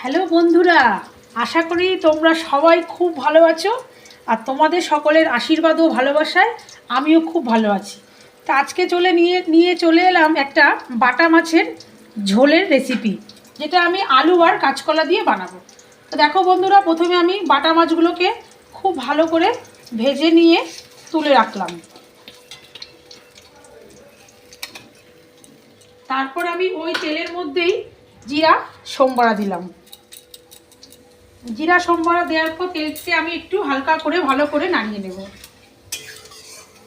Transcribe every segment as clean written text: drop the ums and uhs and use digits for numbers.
Hello বন্ধুরা, আশা করি তোমরা সবাই খুব ভালো আছো। আর তোমাদের সকলের আশীর্বাদ ও ভালোবাসায় আমিও খুব ভালো আছি। তা আজকে নিয়ে চলে এলাম একটা বাটা মাছের ঝোলের রেসিপি, যেটা আমি আলু আর কাঁচকলা দিয়ে বানাবো। তো দেখো বন্ধুরা, প্রথমে আমি বাটা মাছগুলোকে খুব ভালো করে ভেজে নিয়ে তুলে রাখলাম। তারপর আমি ওই তেলের মধ্যেই জিরা সোমবারা দিলাম। জিরা সোমবারা দেওয়ার পর তেলকে আমি একটু হালকা করে ভালো করে নাড়িয়ে নেব।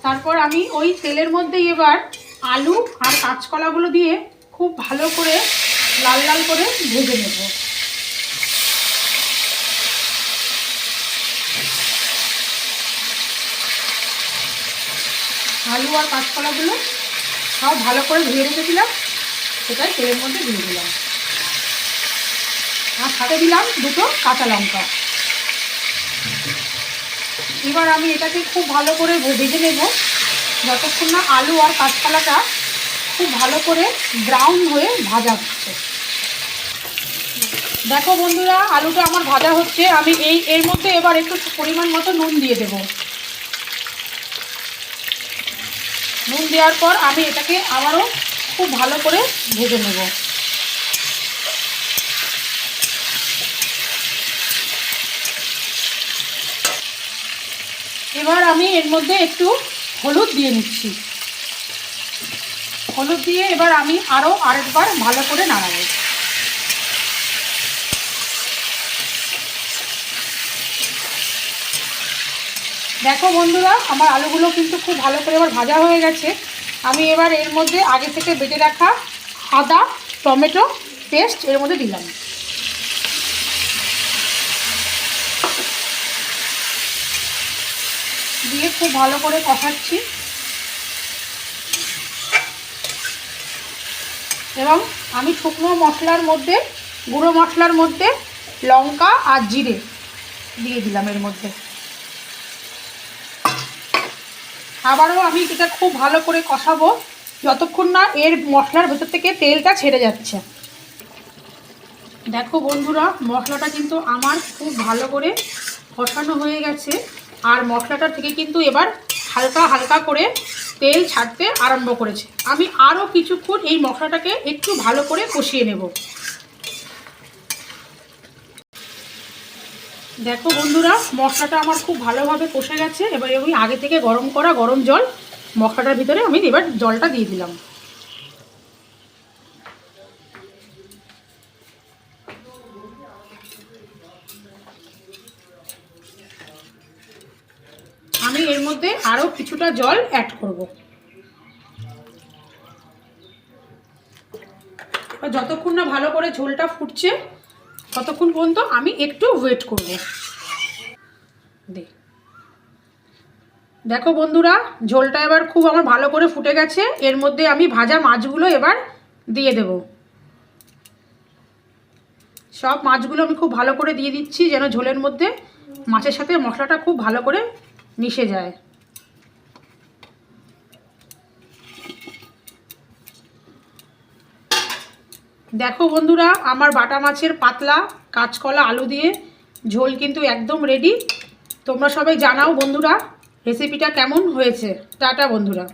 তারপর আমি ওই তেলের মধ্যেই এবার আলু আর কাঁচকলাগুলো দিয়ে খুব ভালো করে লাল লাল করে ভেজে নেব। আলু আর কাঁচকলাগুলো সব ভালো করে ধুয়ে রেখেছিলাম, সেটাই তেলের মধ্যে দিয়ে দিলাম। আর সাথে দিলাম দুটো কাঁচা লঙ্কা। এবার আমি এটাকে খুব ভালো করে ভেজে নেব, যতক্ষণ না আলু আর কাঁচকলাটা খুব ভালো করে ব্রাউন হয়ে ভাজা হচ্ছে। দেখো বন্ধুরা, আলুটা আমার ভাজা হচ্ছে। আমি এর মধ্যে এবার একটু পরিমাণ মতো নুন দিয়ে দেব। নুন দেওয়ার পর আমি এটাকে আবারও খুব ভালো করে ভেজে নেব। এবার আমি এর মধ্যে একটু হলুদ দিয়ে নিচ্ছি। হলুদ দিয়ে এবার আমি আরেকবার ভালো করে নাড়াবো। দেখো বন্ধুরা, আমার আলুগুলো কিন্তু খুব ভালো করে এবার ভাজা হয়ে গেছে। আমি এবার এর মধ্যে আগে থেকে বেটে রাখা আদা টমেটো পেস্ট এর মধ্যে দিলাম। দিয়ে খুব ভালো করে কষাচ্ছি এবং আমি শুকনো মশলার মধ্যে গুঁড়ো মশলার মধ্যে লঙ্কা আর জিরে দিয়ে দিলাম এর মধ্যে। আবারও আমি এটা খুব ভালো করে কষাবো যতক্ষণ না এর মশলার ভেতর থেকে তেলটা ছেড়ে যাচ্ছে। দেখো বন্ধুরা, মশলাটা কিন্তু আমার খুব ভালো করে কষানো হয়ে গেছে। আর মশলাটা থেকে কিন্তু এবার হালকা হালকা করে তেল ছাড়তে আরম্ভ করেছে। আমি আরও কিছুক্ষণ এই মশলাটাকে একটু ভালো করে কষিয়ে নেব। দেখো বন্ধুরা, মশলাটা আমার খুব ভালোভাবে কষে গেছে। এবার আমি আগে থেকে গরম করা গরম জল মশলাটার ভিতরে আমি এবার জলটা দিয়ে দিলাম। আমি এর মধ্যে আরও কিছুটা জল অ্যাড করব। যতক্ষণ না ভালো করে ঝোলটা ফুটছে ততক্ষণ পর্যন্ত আমি একটু ওয়েট করব। দেখো বন্ধুরা, ঝোলটা এবার খুব আমার ভালো করে ফুটে গেছে। এর মধ্যে আমি ভাজা মাছগুলো এবার দিয়ে দেব। সব মাছগুলো আমি খুব ভালো করে দিয়ে দিচ্ছি, যেন ঝোলের মধ্যে মাছের সাথে মশলাটা খুব ভালো করে মিশে যায়। দেখো বন্ধুরা, আমার বাটা মাছের পাতলা কাঁচকলা আলু দিয়ে ঝোল কিন্তু একদম রেডি। তোমরা সবাই জানাও বন্ধুরা রেসিপিটা কেমন হয়েছে। টাটা বন্ধুরা।